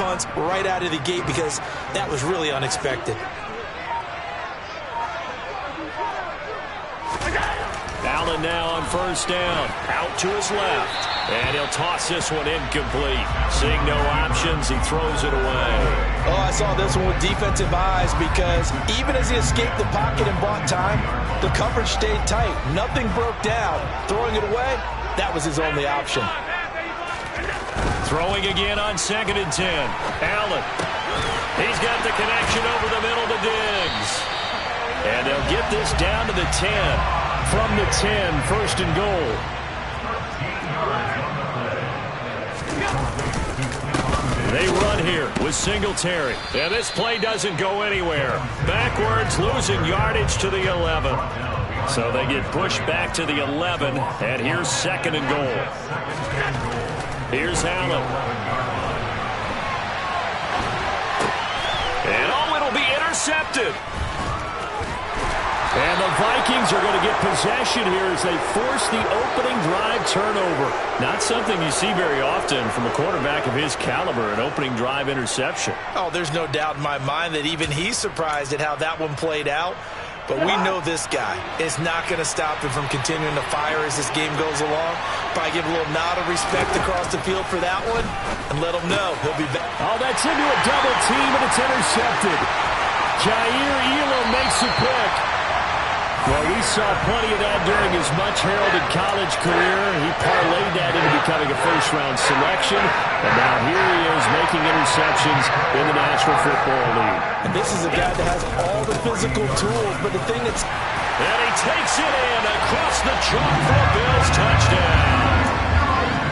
punts right out of the gate because that was really unexpected. Allen now on first down. Out to his left. And he'll toss this one incomplete. Seeing no options, he throws it away. Oh, I saw this one with defensive eyes because even as he escaped the pocket and bought time, the coverage stayed tight. Nothing broke down. Throwing it away, that was his only option. Throwing again on 2nd and 10. Allen. He's got the connection over the middle to Diggs. And they'll get this down to the 10. From the 10, 1st and goal. They run here with Singletary. And this play doesn't go anywhere. Backwards, losing yardage to the 11. So they get pushed back to the 11. And here's 2nd and goal. Here's Allen. And oh, it'll be intercepted. And the Vikings are going to get possession here as they force the opening drive turnover. Not something you see very often from a quarterback of his caliber, an opening drive interception. Oh, there's no doubt in my mind that even he's surprised at how that one played out. But we know this guy is not going to stop him from continuing to fire as this game goes along. Probably give a little nod of respect across the field for that one and let him know he'll be back. Oh, that's into a double team, and it's intercepted. Jair Elam makes a pick. Well, we saw plenty of that during his much-heralded college career. He parlayed that into becoming a first-round selection. And now here he is making interceptions in the National Football League. And this is a guy that has all the physical tools, but the thing that's... And he takes it in across the chalk for a Bills touchdown.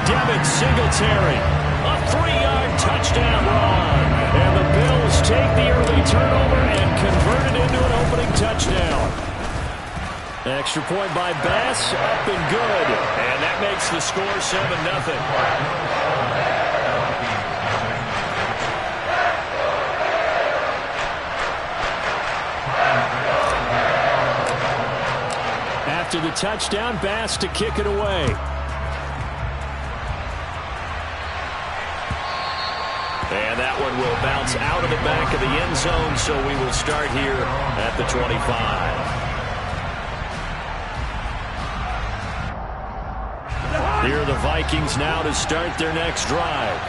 Devin Singletary, a 3-yard touchdown run. And the Bills take the early turnover and convert it into an opening touchdown. Extra point by Bass, up and good. And that makes the score 7-0. After the touchdown, Bass to kick it away. And that one will bounce out of the back of the end zone, so we will start here at the 25. Here are the Vikings now to start their next drive.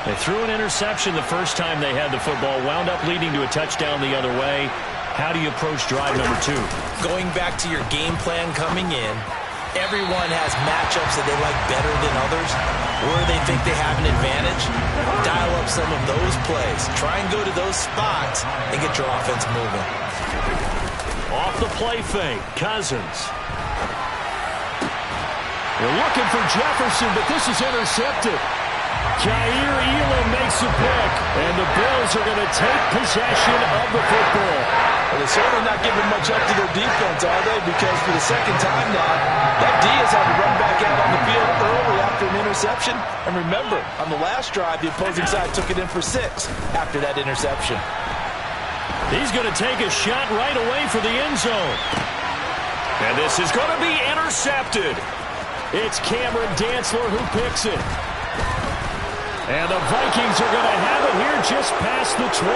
They threw an interception the first time they had the football, wound up leading to a touchdown the other way. How do you approach drive number 2? Going back to your game plan coming in, everyone has matchups that they like better than others, where they think they have an advantage. Dial up some of those plays. Try and go to those spots and get your offense moving. Off the play fake, Cousins. They're looking for Jefferson, but this is intercepted. Jair Elam makes a pick, and the Bills are going to take possession of the football. Well, they're certainly not giving much up to their defense, are they? Because for the second time now, that D has had to run back out on the field early after an interception. And remember, on the last drive, the opposing side took it in for 6 after that interception. He's going to take a shot right away for the end zone. And this is going to be intercepted. It's Cameron Dantzler who picks it. And the Vikings are going to have it here just past the 25.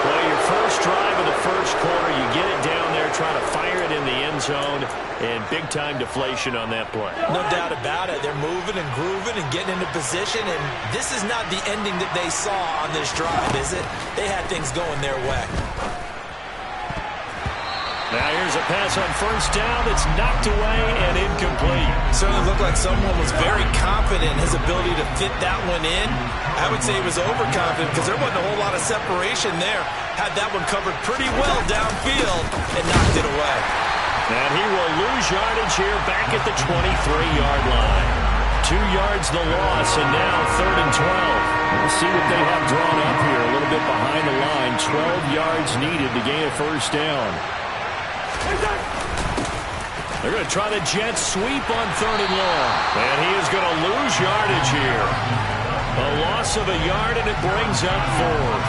Well, your first drive of the first quarter, you get it down there, trying to fire it in the end zone, and big-time deflation on that play. No doubt about it. They're moving and grooving and getting into position, and this is not the ending that they saw on this drive, is it? They had things going their way. Now here's a pass on first down that's knocked away and incomplete. Certainly looked like someone was very confident in his ability to fit that one in. I would say he was overconfident because there wasn't a whole lot of separation there. Had that one covered pretty well downfield and knocked it away. And he will lose yardage here back at the 23-yard line. 2 yards the loss, and now 3rd and 12. We'll see what they have drawn up here. A little bit behind the line. 12 yards needed to gain a first down. They're going to try the jet sweep on 3rd and long. And he is going to lose yardage here. A loss of a yard, and it brings up 4th.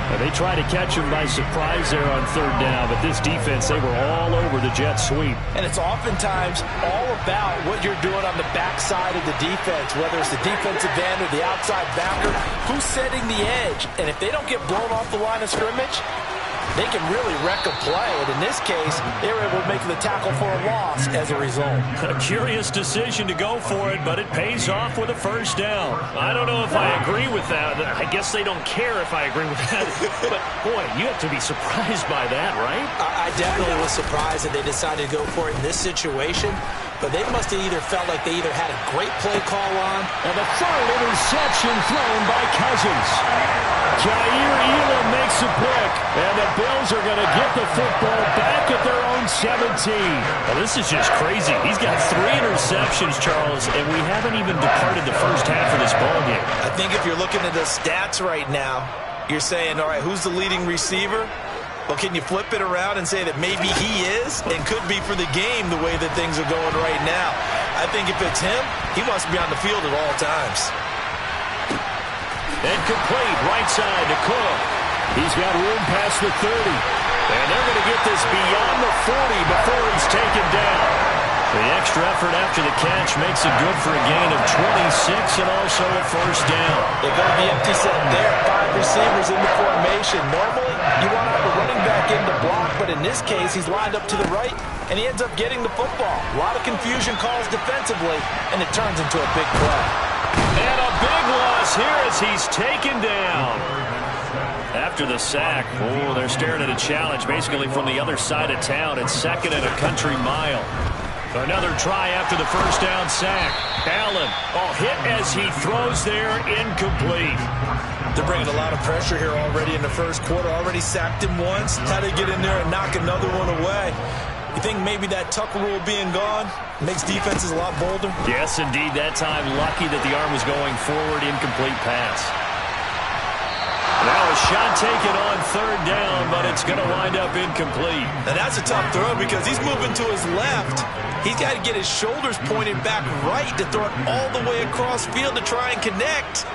And they tried to catch him by surprise there on third down, but this defense, they were all over the jet sweep. And it's oftentimes all about what you're doing on the backside of the defense, whether it's the defensive end or the outside backer, who's setting the edge. And if they don't get blown off the line of scrimmage, they can really wreck a play. And in this case, they were able to make the tackle for a loss as a result. A curious decision to go for it, but it pays off with a first down. I don't know if I agree with that. I guess they don't care if I agree with that. But, boy, you have to be surprised by that, right? I definitely was surprised that they decided to go for it in this situation. But they must have either felt like they either had a great play call on. And the third interception thrown by Cousins. Jair Elam makes a pick. And the Bills are going to get the football back at their own 17. Well, this is just crazy. He's got 3 interceptions, Charles, and we haven't even departed the first half of this ballgame. I think if you're looking at the stats right now, you're saying, all right, who's the leading receiver? Well, can you flip it around and say that maybe he is and could be for the game the way that things are going right now? I think if it's him, he must be on the field at all times. And complete right side to Cook. He's got room past the 30. And they're going to get this beyond the 40 before he's taken down. The extra effort after the catch makes it good for a gain of 26 and also a first down. They go to the empty set there. 5 receivers in the formation. Normally, you want to have a running back in the block, but in this case, he's lined up to the right, and he ends up getting the football. A lot of confusion calls defensively, and it turns into a big play. And a big loss here as he's taken down. After the sack, they're staring at a challenge basically from the other side of town. It's 2nd and a country mile. Another try after the first down sack. Allen, hit as he throws there, incomplete. They're bringing a lot of pressure here already in the first quarter. Already sacked him once. How to get in there and knock another one away. You think maybe that Tucker rule being gone makes defenses a lot bolder? Yes, indeed. That time, lucky that the arm was going forward, incomplete pass. Now a shot taken on third down, but it's going to wind up incomplete. And that's a tough throw because he's moving to his left. He's got to get his shoulders pointed back right to throw it all the way across field to try and connect.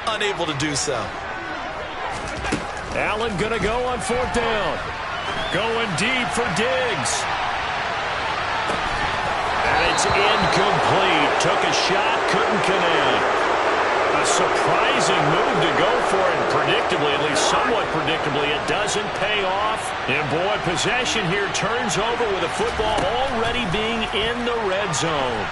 Unable to do so. Allen going to go on 4th down. Going deep for Diggs. And it's incomplete. Took a shot, couldn't connect. A surprising move to go for it. Predictably, at least somewhat predictably, it doesn't pay off. And boy, possession here turns over with a football already being in the red zone.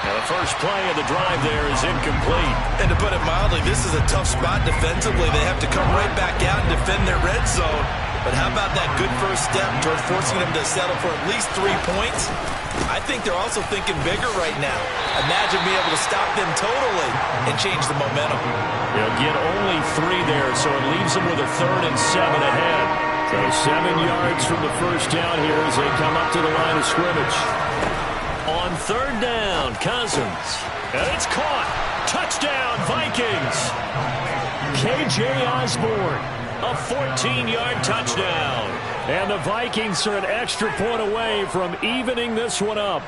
Now the first play of the drive there is incomplete. And to put it mildly, this is a tough spot defensively. They have to come right back out and defend their red zone. But how about that good first step towards forcing them to settle for at least 3 points? I think they're also thinking bigger right now. Imagine being able to stop them totally and change the momentum. They'll get only 3 there, so it leaves them with a 3rd and 7 ahead. So 7 yards from the first down here as they come up to the line of scrimmage. On 3rd down, Cousins. And it's caught. Touchdown, Vikings. K.J. Osborne. A 14-yard touchdown. And the Vikings are an extra point away from evening this one up.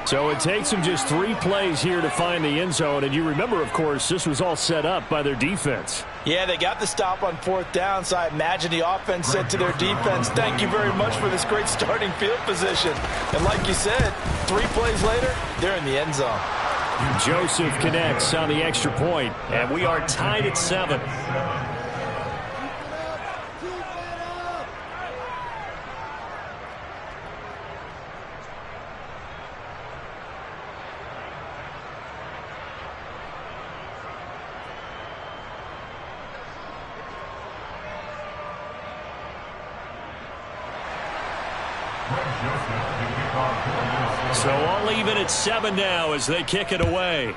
So it takes them just 3 plays here to find the end zone. And you remember, of course, this was all set up by their defense. Yeah, they got the stop on 4th down, so I imagine the offense said to their defense, thank you very much for this great starting field position. And like you said, 3 plays later, they're in the end zone. Joseph connects on the extra point, and we are tied at 7. So all even at 7 now as they kick it away.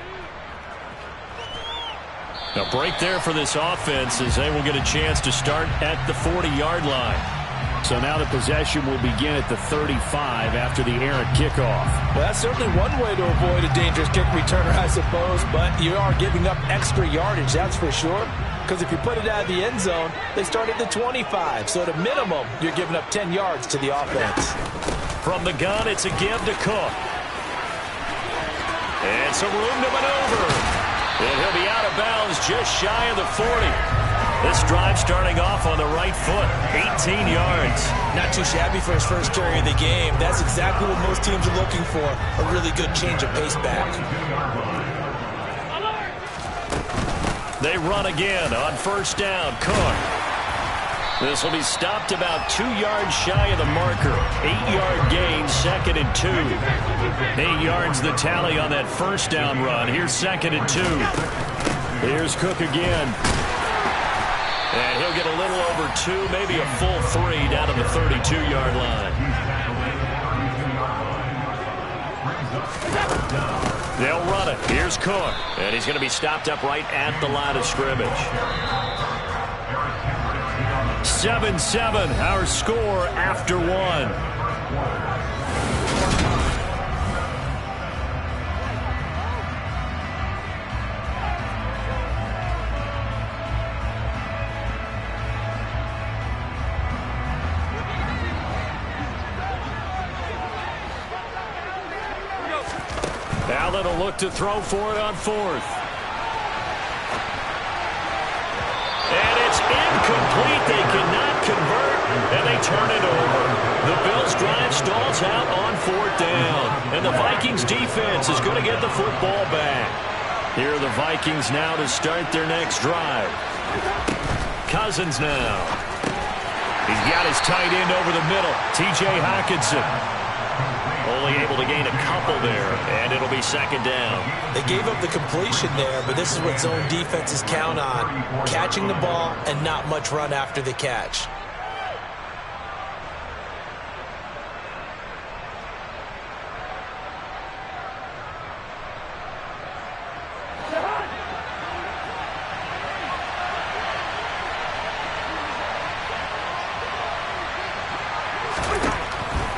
A break there for this offense as they will get a chance to start at the 40-yard line. So now the possession will begin at the 35 after the errant kickoff. Well, that's certainly one way to avoid a dangerous kick returner, I suppose, but you are giving up extra yardage, that's for sure. Because if you put it out of the end zone, they start at the 25. So at a minimum, you're giving up 10 yards to the offense. From the gun, it's a give to Cook. And some room to maneuver. And he'll be out of bounds just shy of the 40. This drive starting off on the right foot, 18 yards. Not too shabby for his first carry of the game. That's exactly what most teams are looking for, a really good change of pace back. They run again on first down. Cook. This will be stopped about 2 yards shy of the marker. 8-yard gain, 2nd and 2. 8 yards the tally on that first down run. Here's 2nd and 2. Here's Cook again. And he'll get a little over 2, maybe a full 3 down to the 32-yard line. They'll run it. Here's Cook. And he's going to be stopped up right at the line of scrimmage. 7-7, our score after 1. Allen will look to throw for it on 4th. And it's incomplete. They cannot convert, and they turn it over. The Bills' drive stalls out on 4th down, and the Vikings' defense is going to get the football back. Here are the Vikings now to start their next drive. Cousins now. He's got his tight end over the middle, T.J. Hockenson. Only able to gain a couple there, and it'll be 2nd down. They gave up the completion there, but this is what zone defenses count on. Catching the ball and not much run after the catch.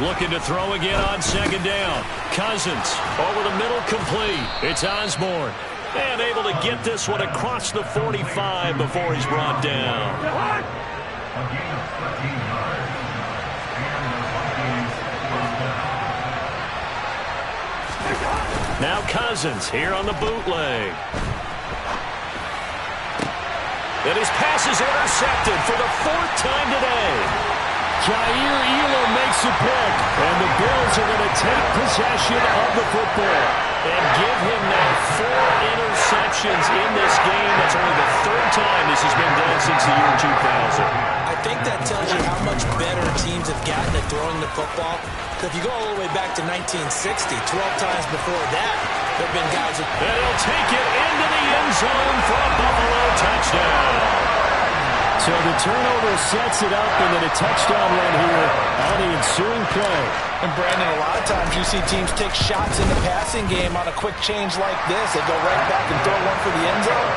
Looking to throw again on 2nd down. Cousins over the middle, complete. It's Osborne. And able to get this one across the 45 before he's brought down. Now Cousins here on the bootleg. And his pass is intercepted for the 4th time today. Jair Elam makes a pick, and the Bills are going to take possession of the football and give him now 4 interceptions in this game. That's only the 3rd time this has been done since the year 2000. I think that tells you how much better teams have gotten at throwing the football. If you go all the way back to 1960, 12 times before that, there have been guys who... And he'll take it into the end zone for a Buffalo touchdown. So the turnover sets it up, and then a touchdown run here on the ensuing play. And Brandon, a lot of times you see teams take shots in the passing game on a quick change like this. They go right back and throw one for the end zone.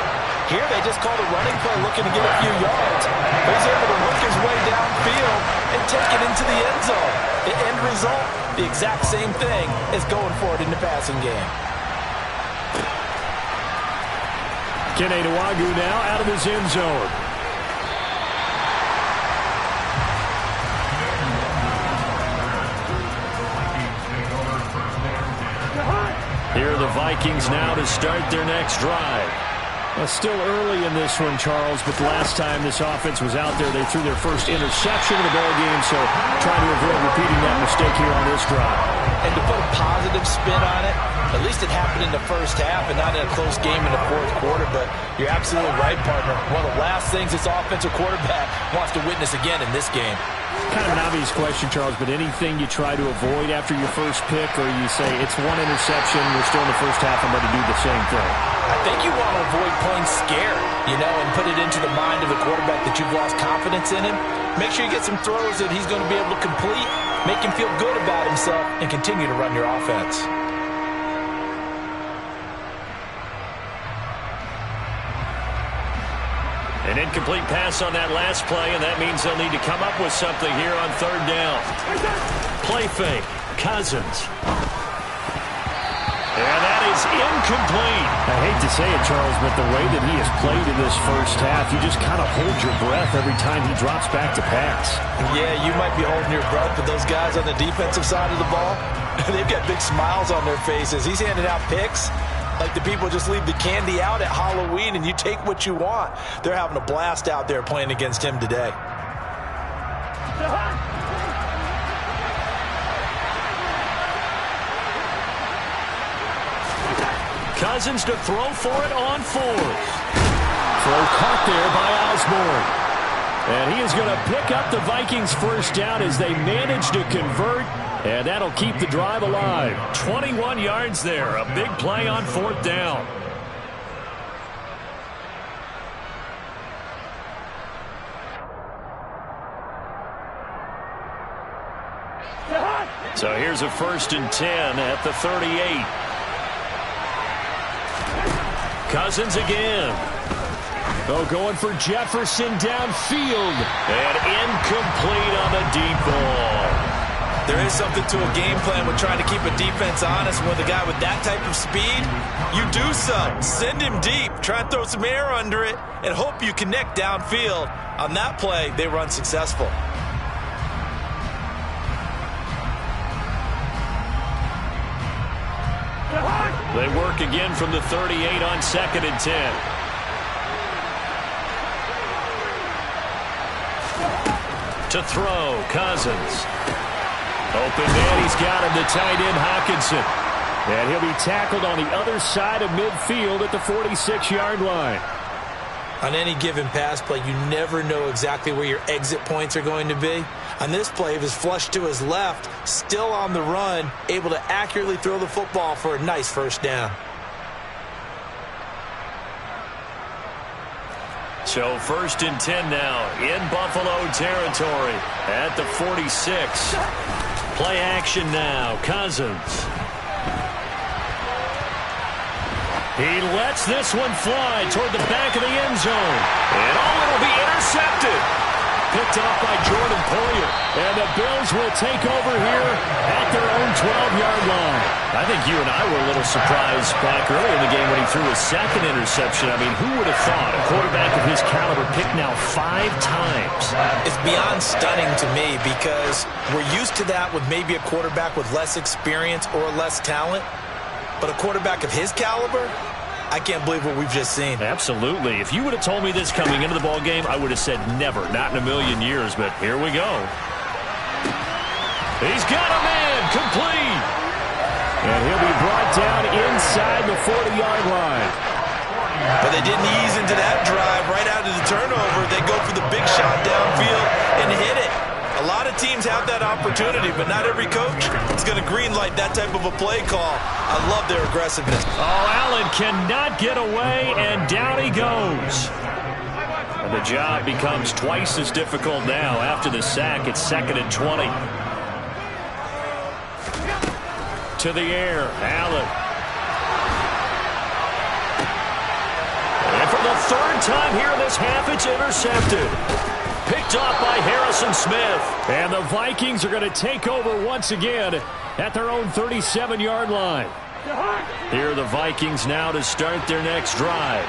Here they just called a running play looking to get a few yards. But he's able to work his way downfield and take it into the end zone. The end result, the exact same thing as going for it in the passing game. Kene Nwangwu now out of his end zone. Here are the Vikings now to start their next drive. Well, still early in this one, Charles, but the last time this offense was out there, they threw their first interception of the ballgame, so trying to avoid repeating that mistake here on this drive. And to put a positive spin on it, at least it happened in the first half and not in a close game in the 4th quarter, but you're absolutely right, partner. One of the last things this offensive quarterback wants to witness again in this game. Kind of an obvious question, Charles, but anything you try to avoid after your first pick, or you say it's 1 interception, we're still in the first half, I'm going to do the same thing? I think you want to avoid playing scared, and put it into the mind of the quarterback that you've lost confidence in him. Make sure you get some throws that he's going to be able to complete, make him feel good about himself, and continue to run your offense. An incomplete pass on that last play, and that means they'll need to come up with something here on 3rd down. Play fake. Cousins. And that is incomplete. I hate to say it, Charles, but the way that he has played in this first half, you just kind of hold your breath every time he drops back to pass. Yeah, you might be holding your breath, but those guys on the defensive side of the ball, they've got big smiles on their faces. He's handing out picks. Like the people just leave the candy out at Halloween and you take what you want. They're having a blast out there playing against him today. Cousins to throw for it on fourth. Throw caught there by Osborne. And he is going to pick up the Vikings' first down as they manage to convert. And that'll keep the drive alive. 21 yards there. A big play on fourth down. So here's a 1st and 10 at the 38. Cousins again. Oh, going for Jefferson downfield. And incomplete on the deep ball. There is something to a game plan with trying to keep a defense honest. With a guy with that type of speed, you do so. Send him deep. Try and throw some air under it and hope you connect downfield. On that play, they were unsuccessful. They work again from the 38 on 2nd and 10. To throw, Cousins. Open man, he's got him, the tight end Hockenson. And he'll be tackled on the other side of midfield at the 46-yard line. On any given pass play, you never know exactly where your exit points are going to be. On this play, he was flushed to his left, still on the run, able to accurately throw the football for a nice first down. So 1st and 10 now in Buffalo territory at the 46. Play action now. Cousins. He lets this one fly toward the back of the end zone. And it'll be intercepted. Picked off by Jordan Poyer. And the Bills will take over here at their own 12-yard line. I think you and I were a little surprised back early in the game when he threw his 2nd interception. I mean, who would have thought a quarterback of his caliber picked now 5 times? It's beyond stunning to me because we're used to that with maybe a quarterback with less experience or less talent. But a quarterback of his caliber, I can't believe what we've just seen. Absolutely. If you would have told me this coming into the ball game, I would have said never, not in a million years. But here we go. He's got a man complete. And he'll be brought down inside the 40-yard line. But they didn't ease into that drive right out of the turnover. They go for the big shot downfield and hit it. A lot of teams have that opportunity, but not every coach is going to greenlight that type of a play call. I love their aggressiveness. Oh, Allen cannot get away, and down he goes. And the job becomes twice as difficult now after the sack. It's 2nd and 20. To the air, Allen. And for the 3rd time here in this half, it's intercepted. Picked off by Harrison Smith. And the Vikings are going to take over once again at their own 37-yard line. Here are the Vikings now to start their next drive.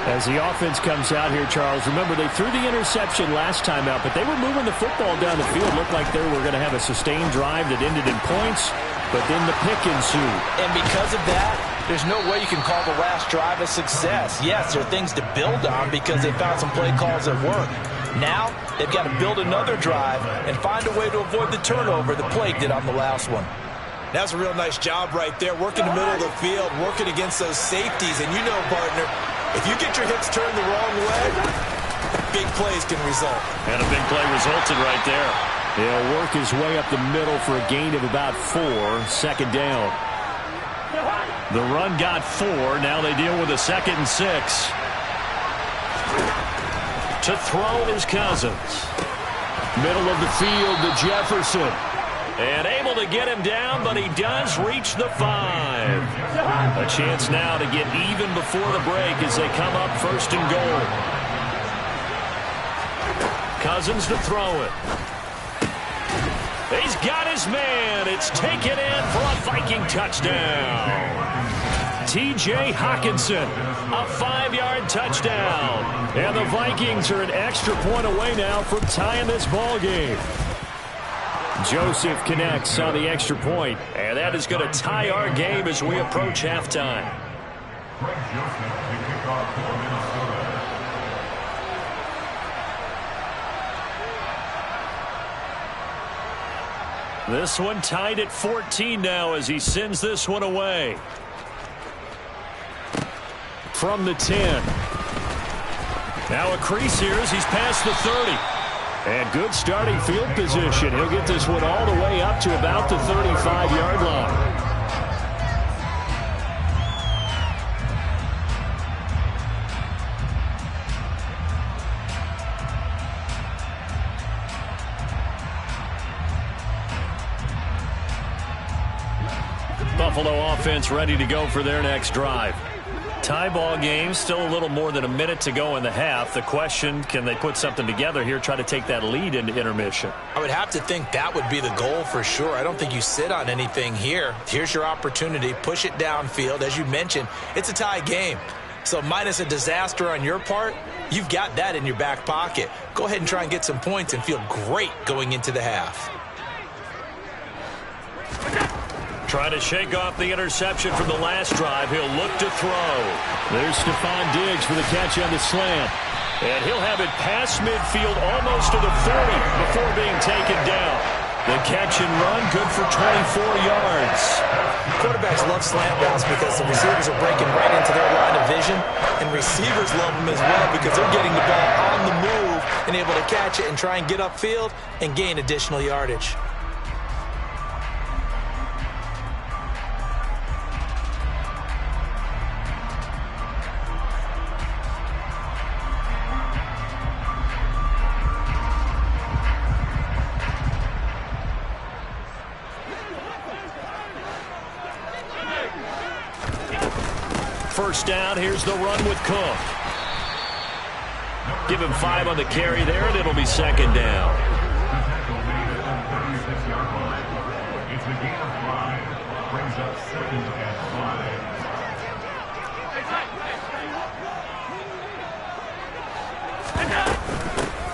As the offense comes out here, Charles, remember they threw the interception last time out, but they were moving the football down the field. Looked like they were going to have a sustained drive that ended in points, but then the pick ensued. And because of that, there's no way you can call the last drive a success. Yes, there are things to build on because they found some play calls that work. Now, they've got to build another drive and find a way to avoid the turnover the Plague did on the last one. That's a real nice job right there, working the middle of the field, working against those safeties. And you know, partner, if you get your hips turned the wrong way, big plays can result. And a big play resulted right there. He'll work his way up the middle for a gain of about 4, 2nd down. The run got 4. Now they deal with a 2nd and 6. To throw is Cousins. Middle of the field to Jefferson. And able to get him down, but he does reach the 5. A chance now to get even before the break as they come up 1st and goal. Cousins to throw it. He's got his man. It's taken in for a Viking touchdown. T.J. Hockenson, a 5-yard touchdown. And the Vikings are an extra point away now from tying this ball game. Joseph connects on the extra point, and that is going to tie our game as we approach halftime. This one tied at 14 now as he sends this one away. From the 10. Now a crease here as he's past the 30. And good starting field position. He'll get this one all the way up to about the 35-yard line. Buffalo offense ready to go for their next drive. Tie ball game, still a little more than a minute to go in the half. The question, can they put something together here, try to take that lead into intermission? I would have to think that would be the goal for sure. I don't think you sit on anything here. Here's your opportunity. Push it downfield. As you mentioned, it's a tie game. So minus a disaster on your part, you've got that in your back pocket. Go ahead and try and get some points and feel great going into the half. Trying to shake off the interception from the last drive. He'll look to throw. There's Stephon Diggs for the catch on the slant. And he'll have it past midfield almost to the 40 before being taken down. The catch and run good for 24 yards. Quarterbacks love slant routes because the receivers are breaking right into their line of vision. And receivers love them as well because they're getting the ball on the move and able to catch it and try and get upfield and gain additional yardage. First down, here's the run with Cook. Give him 5 on the carry there, and it'll be second down. It's a gain of 5. Brings up 2nd and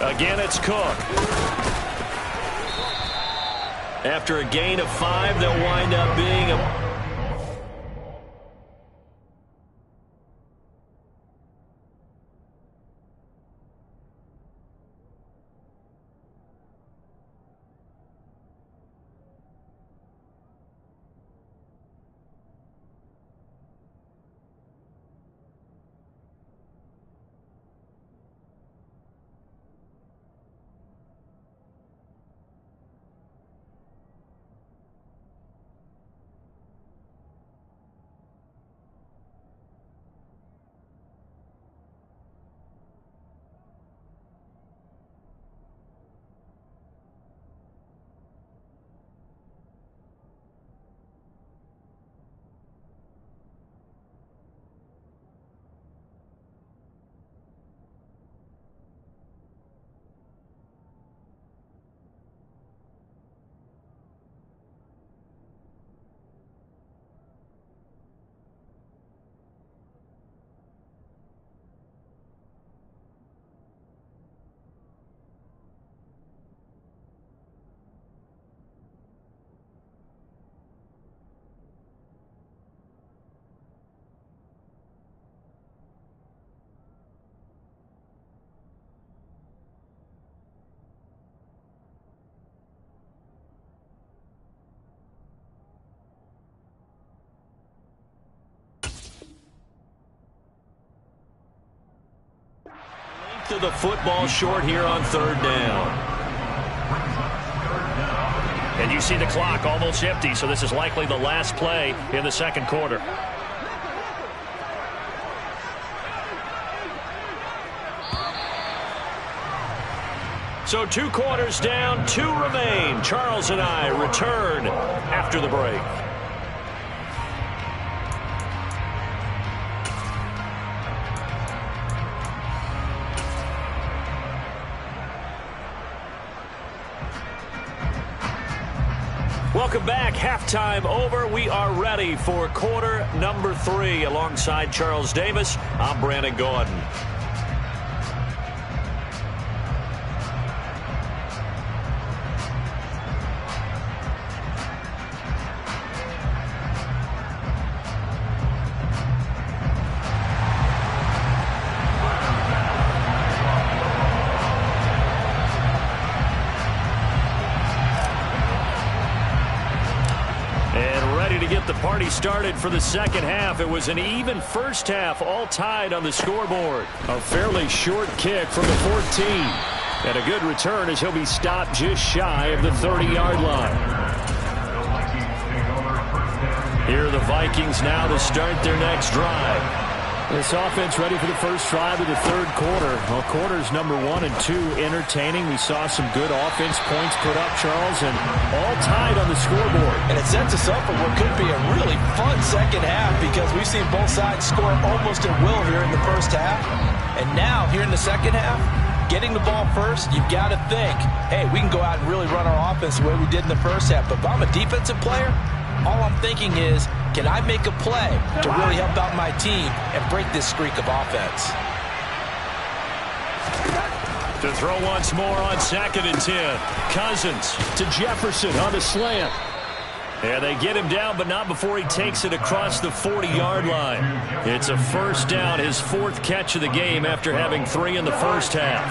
5. Again, it's Cook. After a gain of 5, they'll wind up being a... to the football short here on 3rd down. And you see the clock almost empty, so this is likely the last play in the second quarter. So 2 quarters down, 2 remain. Charles and I return after the break. Welcome back. Halftime over. We are ready for quarter number 3. Alongside Charles Davis, I'm Brandon Gordon. already started for the second half. It was an even first half, all tied on the scoreboard. A fairly short kick from the 14. And a good return as he'll be stopped just shy of the 30-yard line. Here are the Vikings now to start their next drive. This offense ready for the first drive of the third quarter. Well, quarters number 1 and 2 entertaining. We saw some good offense points put up, Charles, and all tied on the scoreboard. And it sets us up for what could be a really fun second half because we've seen both sides score almost at will here in the first half. And now, here in the second half, getting the ball first, you've got to think, hey, we can go out and really run our offense the way we did in the first half. But if I'm a defensive player, all I'm thinking is, can I make a play to really help out my team and break this streak of offense? To throw once more on 2nd and 10. Cousins to Jefferson on the slant. And they get him down, but not before he takes it across the 40-yard line. It's a first down, his 4th catch of the game after having 3 in the first half.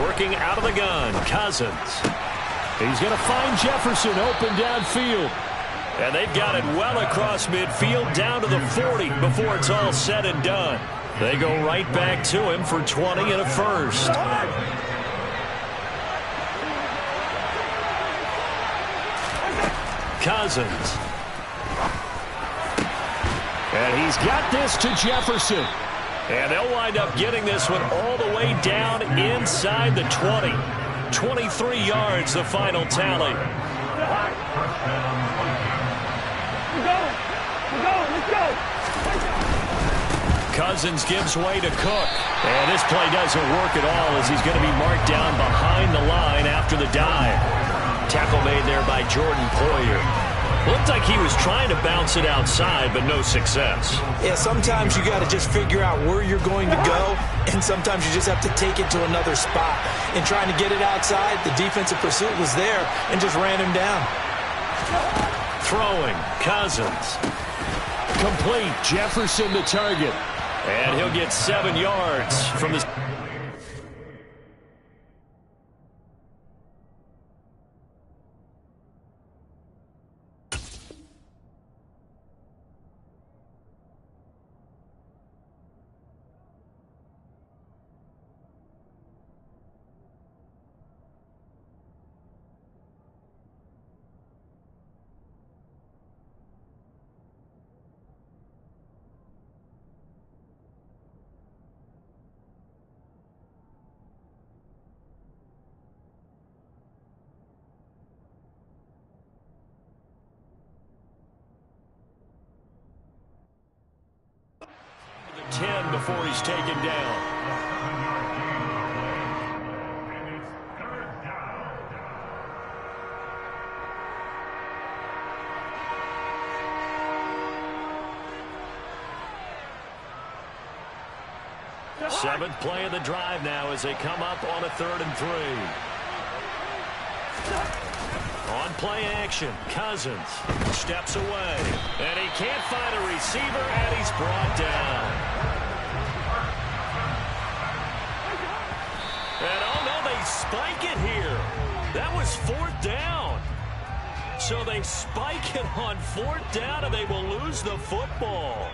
Working out of the gun, Cousins. He's going to find Jefferson open downfield. And they've got it well across midfield down to the 40 before it's all said and done. They go right back to him for 20 and a first. Cousins. And he's got this to Jefferson. And they'll wind up getting this one all the way down inside the 20. 23 yards, the final tally. Let's go. Cousins gives way to Cook. And this play doesn't work at all as he's going to be marked down behind the line after the dive. Tackle made there by Jordan Poyer. Looked like he was trying to bounce it outside, but no success. Yeah, sometimes you got to just figure out where you're going to go, and sometimes you just have to take it to another spot. In trying to get it outside, the defensive pursuit was there and just ran him down. Throwing, Cousins. Complete, Jefferson the target. And he'll get 7 yards from the... before he's taken down. Seventh play of the drive now as they come up on a 3rd and 3. On play action, Cousins steps away, and he can't find a receiver, and he's brought down. And oh no, they spike it here. That was 4th down. So they spike it on 4th down, and they will lose the football.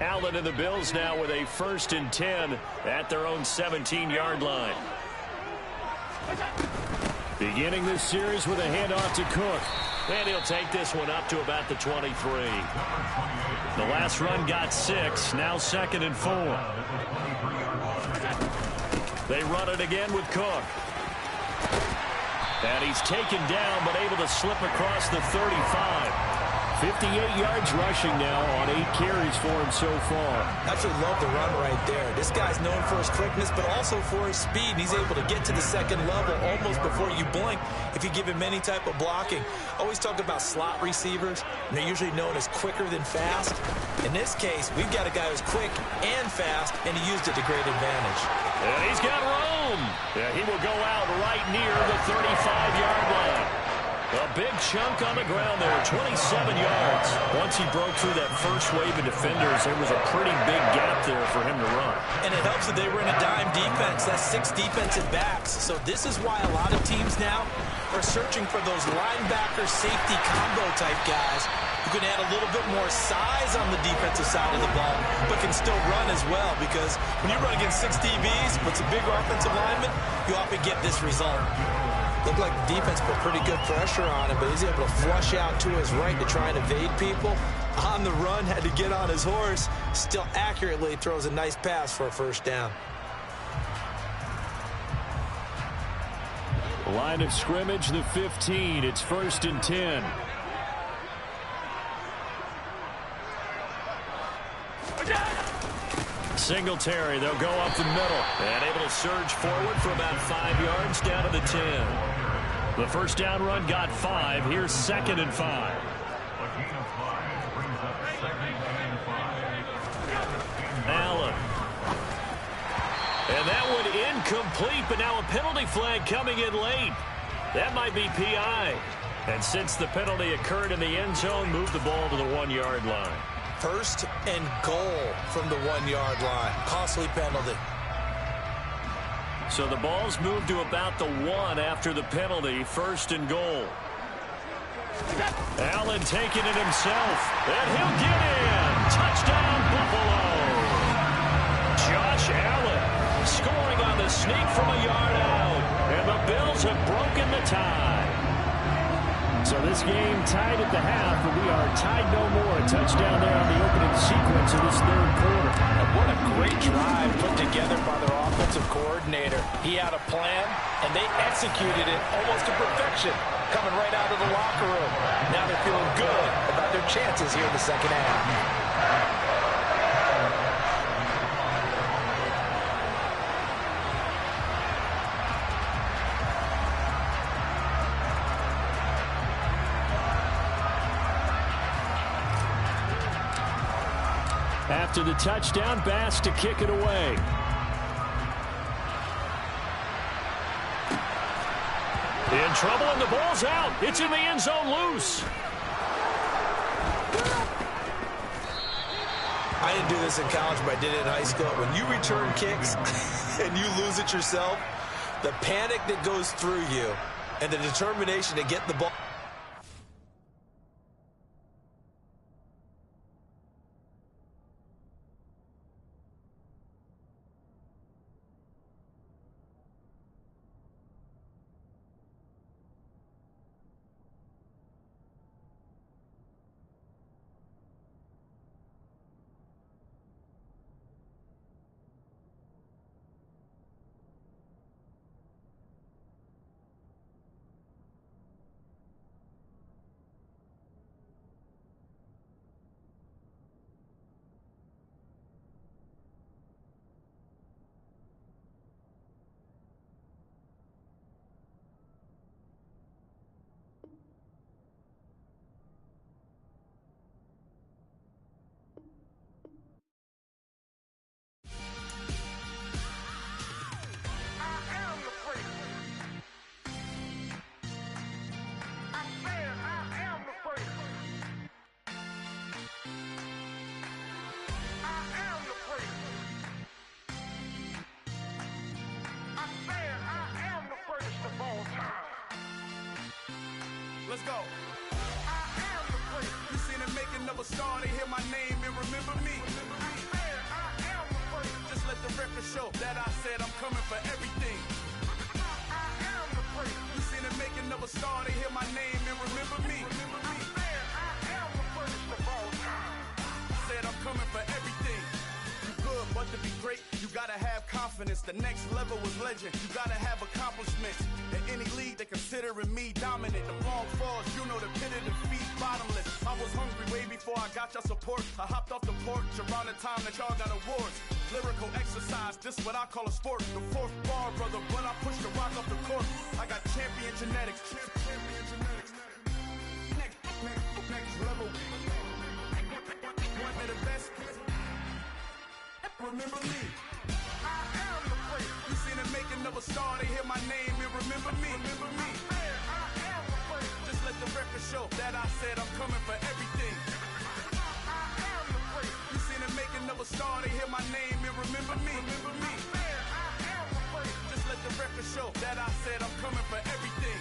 Allen and the Bills now with a 1st and 10 at their own 17-yard line. Beginning this series with a handoff to Cook. And he'll take this one up to about the 23. The last run got 6, now 2nd and 4. They run it again with Cook. And he's taken down, but able to slip across the 35. 58 yards rushing now on 8 carries for him so far. Absolutely love the run right there. This guy's known for his quickness, but also for his speed. He's able to get to the 2nd level almost before you blink if you give him any type of blocking. Always talk about slot receivers, and they're usually known as quicker than fast. In this case, we've got a guy who's quick and fast, and he used it to great advantage. And he's got room. Yeah, he will go out right near the 35-yard line. A big chunk on the ground there, 27 yards. Once he broke through that first wave of defenders, there was a pretty big gap there for him to run. And it helps that they were in a dime defense. That's 6 defensive backs. So this is why a lot of teams now are searching for those linebacker safety combo type guys who can add a little bit more size on the defensive side of the ball, but can still run as well. Because when you run against 6 DBs with some bigger offensive linemen, you often get this result. Looked like the defense put pretty good pressure on him, but he's able to flush out to his right to try and evade people. On the run, had to get on his horse. Still accurately throws a nice pass for a first down. Line of scrimmage, the 15. It's 1st and 10. Singletary, they'll go up the middle. And able to surge forward for about 5 yards down to the 10. The first down run got 5. Here's 2nd and 5. A gain of 5 brings up 2nd and 5. Allen. And that one incomplete, but now a penalty flag coming in late. That might be PI. And since the penalty occurred in the end zone, move the ball to the 1-yard line. 1st and goal from the 1-yard line. Costly penalty. So the ball's moved to about the 1 after the penalty. 1st and goal. Allen taking it himself. And he'll get in. Touchdown, Buffalo. Josh Allen scoring on the sneak from a yard out. And the Bills have broken the tie. So this game tied at the half, but we are tied no more. A touchdown there on the opening sequence of this 3rd quarter. And what a great drive put together by their offensive coordinator. He had a plan, and they executed it almost to perfection, coming right out of the locker room. Now they're feeling good about their chances here in the second half. After the touchdown, Bass to kick it away. In trouble, and the ball's out. It's in the end zone loose. I didn't do this in college, but I did it in high school. When you return kicks and you lose it yourself, the panic that goes through you and the determination to get the ball. Let's go. I am the prince. You seen the making of a star, they hear my name and remember me. I am the prince. Just let the record show that I said I'm coming for everything. I am the prince. You seen the making of a star, they hear my name and remember me. I am the prince of all time. Said I'm coming for everything. You good, but to be great, you gotta have confidence. The next level was legend. You gotta have accomplishments. In any league, they considering me dominant. The wrong falls, you know the pit of defeat, bottomless. I was hungry way before I got your support. I hopped off the porch around the time that y'all got awards. Lyrical exercise, this what I call a sport. The 4th bar, brother, when I push the rock off the court. I got champion genetics. Champion genetics. Next level. One of the best. Remember me. I am the prince. You seen the making of a star, they hear my name and remember me. Remember me. I am the prince. Just let said I'm coming for everything. I am the first. You seen the making of a star, they hear my name and remember me. Remember me. I am the first. Just let the record show that I said I'm coming for everything.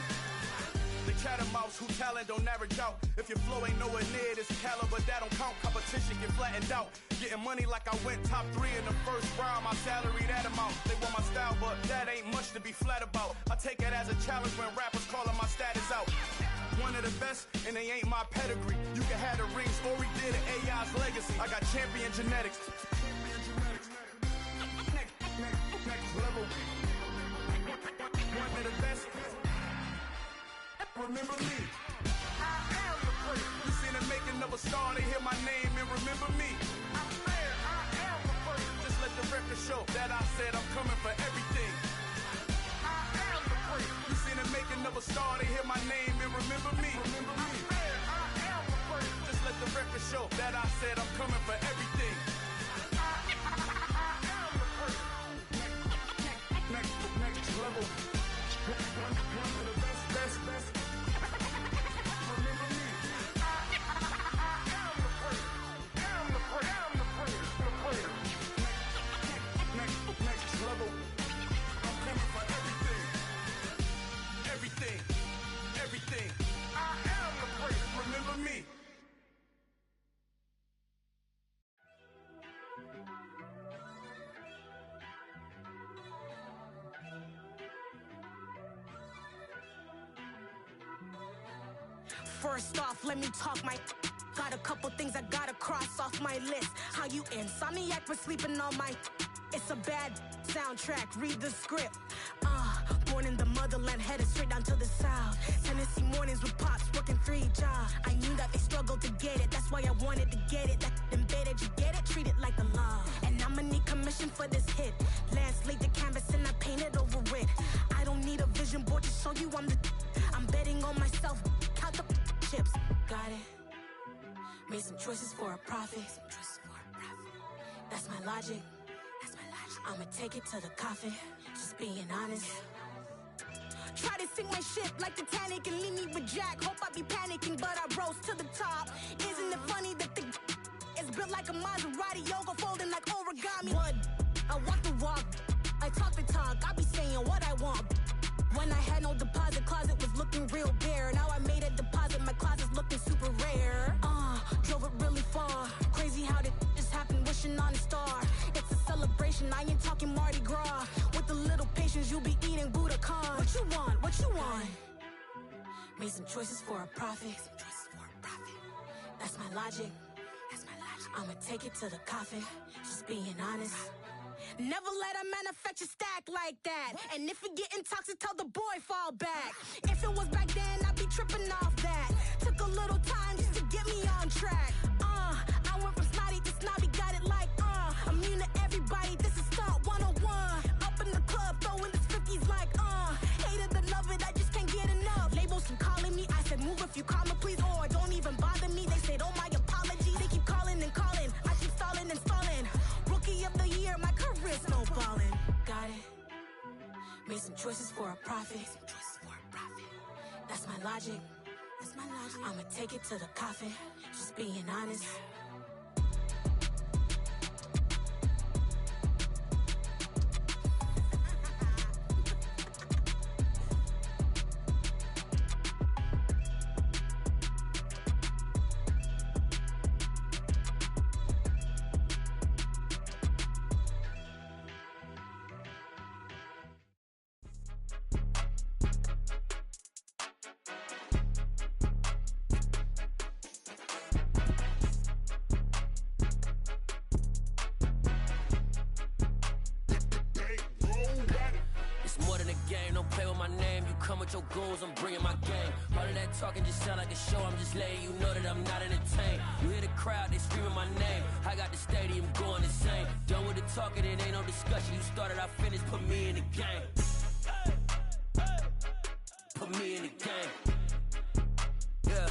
The cat and mouse who talent don't average out. If your flow ain't nowhere near this caliber, that don't count. Competition get flattened out. Getting money like I went top 3 in the first round. My salary that amount. They want my style, but that ain't much to be flat about. I take it as a challenge when rappers calling my status out. One of the best, and they ain't my pedigree. You can have the rings, or we did it, AI's legacy. I got champion genetics. Next level. One of the best. Remember me. I am the first. You seen the making of a star, they hear my name and remember me. I am the first. Just let the record show that I said I'm coming for everything. I am the first. You seen the making of a star, they hear my name and remember me. Remember me. I am the first. Just let the record show that I said I'm coming for everything. I am the first. Next level. One of the best. Remember me. I am the first. Am the first. Next level. I'm coming for everything. I am the first. Remember me. First off, let me talk my. Got a couple things I gotta cross off my list. How you insomniac for sleeping on my. It's a bad soundtrack, read the script. Born in the motherland, headed straight down to the south. Tennessee mornings with pops, working 3 jobs. I knew that they struggled to get it, that's why I wanted to get it. That embedded, you get it, treat it like the law. And I'ma need commission for this hit. Last laid the canvas and I painted over it. I don't need a vision board to show you I'm betting on myself, count the chips. Got it. Made some choices for a profit. That's my logic. I'ma take it to the coffin. Just being honest. Try to sink my ship like Titanic and leave me with Jack. Hope I be panicking, but I rose to the top. Isn't it funny that the is built like a Maserati, yoga folding like origami? What? I walk the walk, I talk the talk. I be saying what I want. When I had no deposit, closet was looking real bare. Now I made a deposit, my closet's looking super rare. Drove it really far. Crazy how did this happen, wishing on a star. It's a celebration, I ain't talking Mardi Gras. With a little patience, you'll be eating Budokan. What you want? Made some choices for a profit. That's my logic. I'ma take it to the coffin. Just being honest. Never let a manufacture stack like that. And if it getting toxic, tell the boy fall back. If it was back then, I'd be tripping off that. Took a little time just to get me on track. I went from snotty to snobby, got it like immune to everybody, this is stunt 101. Up in the club, throwing this 50s like hate it or love it, I just can't get enough. Labels keep calling me, I said move if you call me please, or don't even bother me. They said oh my apologies, they keep calling and calling. I keep stalling and stalling. Rookie of the year, my career snowballing. Got it. Made some choices for a profit. That's my logic. I'ma take it to the coffin. Just being honest. Your goons, I'm bringing my game. All of that talking just sound like a show. I'm just letting you know that I'm not entertained. You hear the crowd, they screaming my name. I got the stadium going insane. Done with the talking, it ain't no discussion. You started, I finished, put me in the game. Put me in the game. Yeah,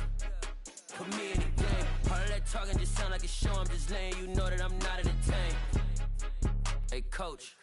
put me in the game. All of that talking just sound like a show. I'm just letting you know that I'm not entertained. Hey, coach.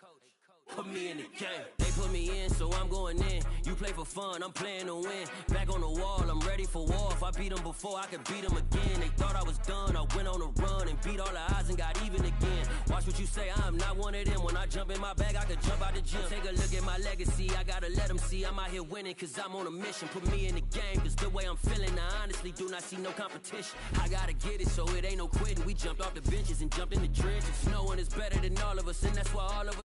put me in the game. They put me in, so I'm going in. You play for fun, I'm playing to win. Back on the wall, I'm ready for war. If I beat them before, I could beat them again. They thought I was done, I went on a run and beat all the odds and got even again. Watch what you say, I'm not one of them. When I jump in my bag, I could jump out the gym. Take a look at my legacy, I gotta let them see I'm out here winning, cause I'm on a mission. Put me in the game, cause the way I'm feeling, I honestly do not see no competition. I gotta get it, so it ain't no quitting. We jumped off the benches and jumped in the trenches. No one is better than all of us, and that's why all of us